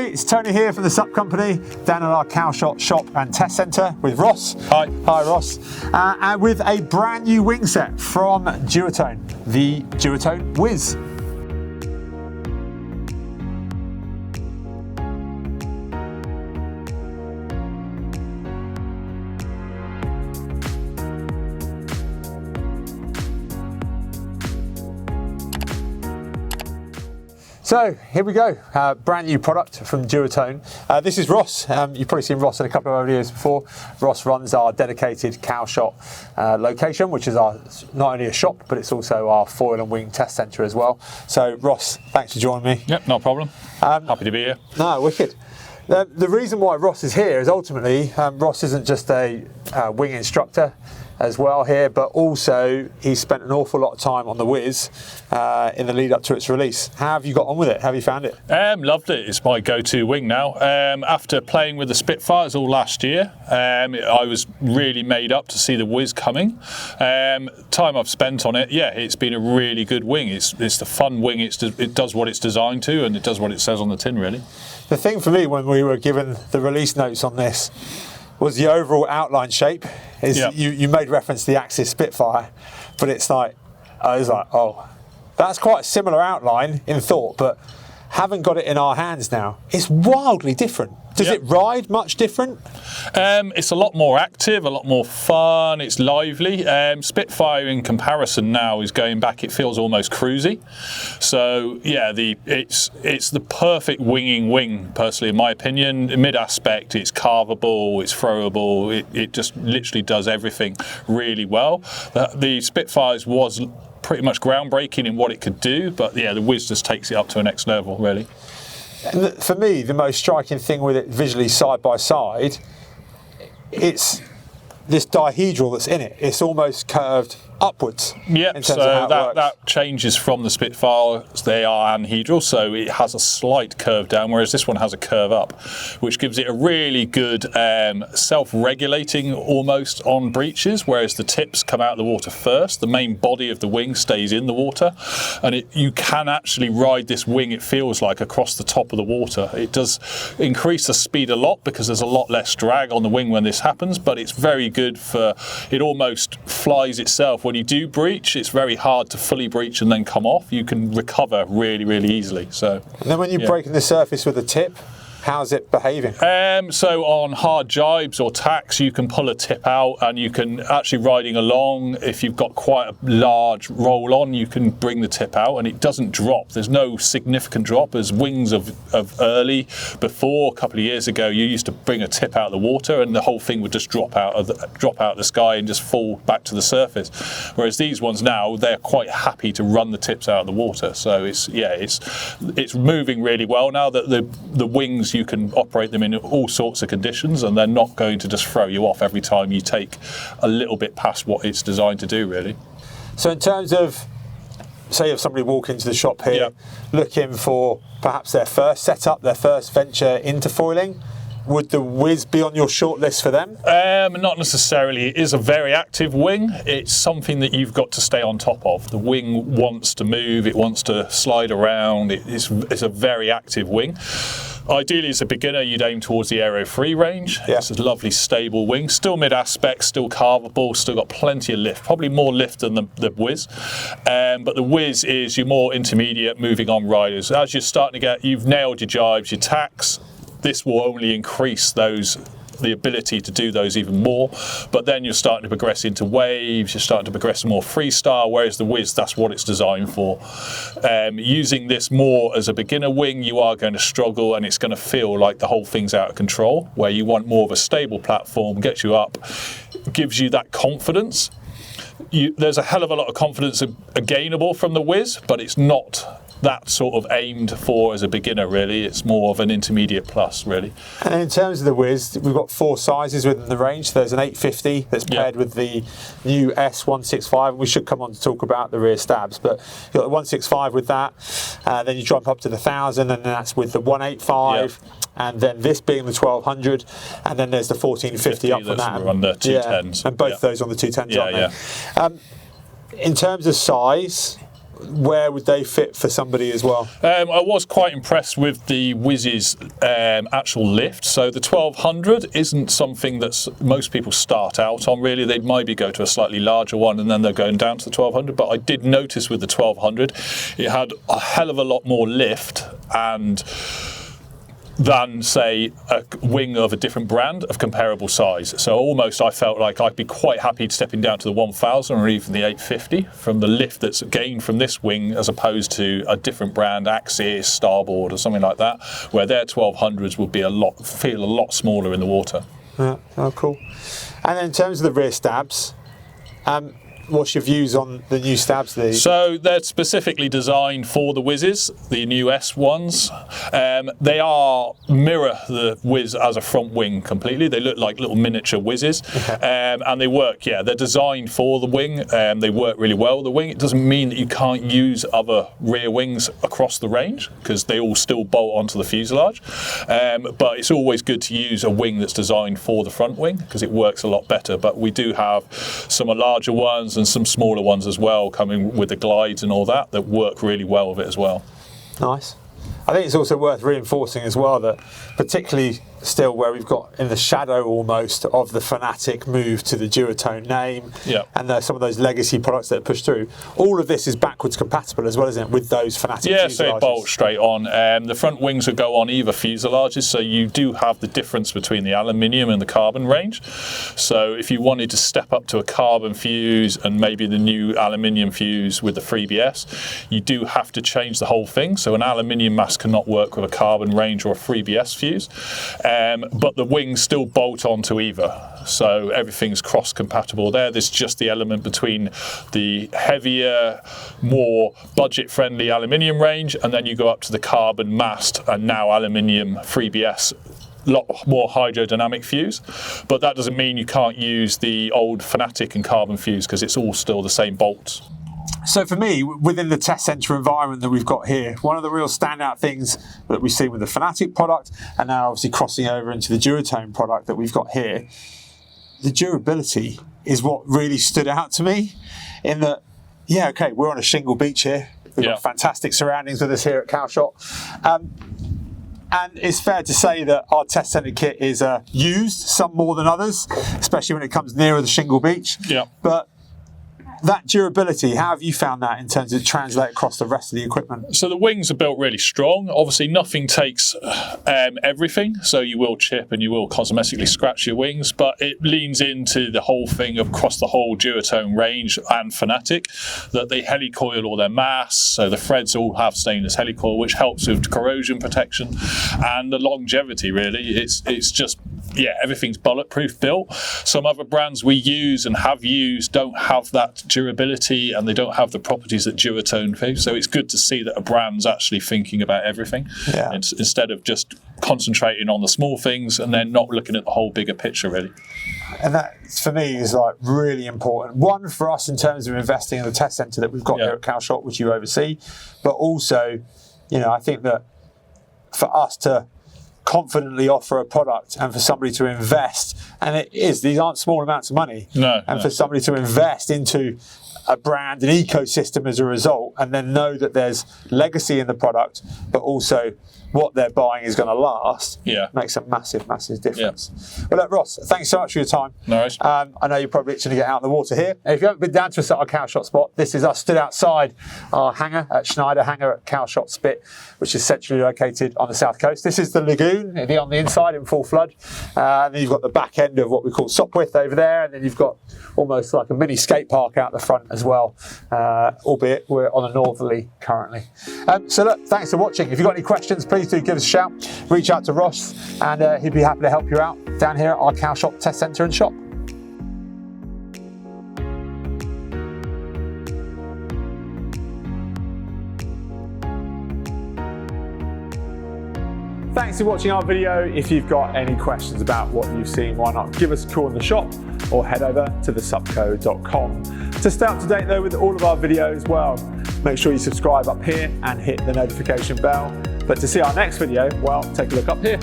Hey, it's Tony here from the SUP company down at our Cowshot shop and test centre with Ross. Hi. Hi Ross. And with a brand new wing set from Duotone, the Duotone Whizz. So here we go, brand new product from Duotone. This is Ross. You've probably seen Ross in a couple of videos before. Ross runs our dedicated Cowshot location, which is our not only a shop, but it's also our foil and wing test centre as well. So Ross, thanks for joining me. Yep, no problem. Happy to be here. No, wicked. The reason why Ross is here is ultimately, Ross isn't just a wing instructor as well here, but also he spent an awful lot of time on the Whizz in the lead up to its release. How have you got on with it? How have you found it? Loved it. It's my go-to wing now. After playing with the Spitfires all last year, I was really made up to see the Whizz coming. Time I've spent on it, yeah, it's been a really good wing. It's the fun wing. It does what it's designed to, and it does what it says on the tin, really. The thing for me when we were given the release notes on this was the overall outline shape. You made reference to the Axis Spitfire, but it's like, I was like, oh, that's quite a similar outline in thought, but haven't got it in our hands now. It's wildly different. Does it ride much different? It's a lot more active, a lot more fun, it's lively. Spitfire in comparison now is going back, it feels almost cruisy. So yeah, it's the perfect winging wing, personally in my opinion. Mid-aspect, it's carvable, it's throwable, it just literally does everything really well. The Spitfires was pretty much groundbreaking in what it could do, but yeah, the Whizz just takes it up to a next level, really. And for me, the most striking thing with it visually side by side, it's this dihedral that's in it. It's almost curved upwards. Yep, so that changes from the Spitfires. They are anhedral, so it has a slight curve down, whereas this one has a curve up, which gives it a really good self-regulating almost on breaches, whereas the tips come out of the water first. The main body of the wing stays in the water, and you can actually ride this wing, it feels like, across the top of the water. It does increase the speed a lot because there's a lot less drag on the wing when this happens, but it's very good for, it almost flies itself. When you do breach, it's very hard to fully breach and then come off. You can recover really, really easily. So, and then when you're breaking the surface with a tip, how's it behaving? So on hard jibes or tacks, you can pull a tip out, and you can actually, riding along, if you've got quite a large roll on, you can bring the tip out and it doesn't drop. There's no significant drop. As wings of early, before a couple of years ago, you used to bring a tip out of the water and the whole thing would just drop out of the sky and just fall back to the surface. Whereas these ones now, they're quite happy to run the tips out of the water. So it's moving really well now that the wings, you can operate them in all sorts of conditions and they're not going to just throw you off every time you take a little bit past what it's designed to do, really. So in terms of, say if somebody walk into the shop here looking for perhaps their first setup, their first venture into foiling, would the Whizz be on your short list for them? Not necessarily. It is a very active wing. It's something that you've got to stay on top of. The wing wants to move, it wants to slide around. It's a very active wing. Ideally, as a beginner, you'd aim towards the Aero 3 range. Yeah. It's a lovely, stable wing. Still mid-aspect, still carvable, still got plenty of lift. Probably more lift than the Whizz. But the Whizz is your more intermediate, moving on riders. As you're starting to get, you've nailed your jibes, your tacks. This will only increase the ability to do those even more, but then you're starting to progress into waves, you're starting to progress more freestyle, whereas the Whizz, that's what it's designed for. Using this more as a beginner wing, you are going to struggle and it's going to feel like the whole thing's out of control, where you want more of a stable platform, gets you up, gives you that confidence. There's a hell of a lot of confidence gainable from the Whizz, but it's not that sort of aimed for as a beginner, really. It's more of an intermediate plus, really. And in terms of the Whizz, we've got 4 sizes within the range. There's an 850 that's paired with the new S165. We should come on to talk about the rear stabs, but you've got the 165 with that. Then you jump up to the 1000, and then that's with the 185. And then this being the 1200, and then there's the 1450 up from that. On the 210s. And both those on the 210s, aren't they? In terms of size, where would they fit for somebody as well? I was quite impressed with the Whizz's actual lift. So the 1200 isn't something that most people start out on really. They'd maybe go to a slightly larger one and then they're going down to the 1200. But I did notice with the 1200, it had a hell of a lot more lift than, say, a wing of a different brand of comparable size. So almost I felt like I'd be quite happy stepping down to the 1000 or even the 850 from the lift that's gained from this wing as opposed to a different brand, Axis, Starboard or something like that, where their 1200s would be feel a lot smaller in the water. Yeah, oh, cool. And then in terms of the rear stabs, what's your views on the new stabs? So they're specifically designed for the Whizzes, the new S ones. They mirror the Whizz as a front wing completely. They look like little miniature Whizzes, and they work. Yeah, they're designed for the wing. They work really well with the wing. It doesn't mean that you can't use other rear wings across the range because they all still bolt onto the fuselage. But it's always good to use a wing that's designed for the front wing because it works a lot better. But we do have some larger ones and some smaller ones as well coming with the glides and all that work really well with it as well. Nice. I think it's also worth reinforcing as well that particularly still where we've got in the shadow almost of the Fanatic move to the Duotone name and some of those legacy products that are pushed through, all of this is backwards compatible as well, isn't it, with those Fanatic fuselages? So it bolts straight on. The front wings will go on either fuselages, so you do have the difference between the aluminium and the carbon range. So if you wanted to step up to a carbon fuse and maybe the new aluminium fuse with the 3BS, you do have to change the whole thing. So an aluminium mast cannot work with a carbon range or a 3BS fuse. But the wings still bolt onto either, so everything's cross-compatible there. There's just the element between the heavier, more budget-friendly aluminium range, and then you go up to the carbon mast and now aluminium 3BS, lot more hydrodynamic fuse. But that doesn't mean you can't use the old Fanatic and carbon fuse because it's all still the same bolts. So for me, within the test centre environment that we've got here, one of the real standout things that we see with the Fanatic product, and now obviously crossing over into the Duotone product that we've got here, the durability is what really stood out to me in that, we're on a shingle beach here. We've got fantastic surroundings with us here at Calshot. And it's fair to say that our test centre kit is used, some more than others, especially when it comes nearer the shingle beach. Yeah. But that durability, how have you found that in terms of translate across the rest of the equipment? So the wings are built really strong. Obviously, nothing takes everything, so you will chip and you will cosmetically scratch your wings, but it leans into the whole thing across the whole Duotone range and Fanatic that they helicoil all their masts, so the threads all have stainless helicoil, which helps with corrosion protection and the longevity, really. It's just, everything's bulletproof built. Some other brands we use and have used don't have that durability and they don't have the properties that Duotone do. So it's good to see that a brand's actually thinking about everything instead of just concentrating on the small things and then not looking at the whole bigger picture, really. And that, for me, is like really important. One, for us in terms of investing in the test centre that we've got here at Calshot, which you oversee, but also, I think that for us to confidently offer a product and for somebody to invest, and these aren't small amounts of money, for somebody to invest into a brand, an ecosystem as a result, and then know that there's legacy in the product, but also what they're buying is going to last, makes a massive, massive difference. Well, look, Ross, thanks so much for your time. No worries. I know you're probably itching to get out in the water here. And if you haven't been down to our Calshot spot, this is us stood outside our hangar at Schneider Hangar at Calshot Spit, which is centrally located on the south coast. This is the lagoon on the inside in full flood. And then you've got the back end of what we call Sopwith over there, and then you've got almost like a mini skate park out the front as well, albeit we're on a northerly currently. So look, thanks for watching. If you've got any questions, please do give us a shout. Reach out to Ross and he'd be happy to help you out down here at our Calshot Test Centre and shop. Thanks for watching our video. If you've got any questions about what you've seen, why not give us a call in the shop or head over to thesupco.com. To stay up to date though with all of our videos, well, make sure you subscribe up here and hit the notification bell. But to see our next video, well, take a look up here.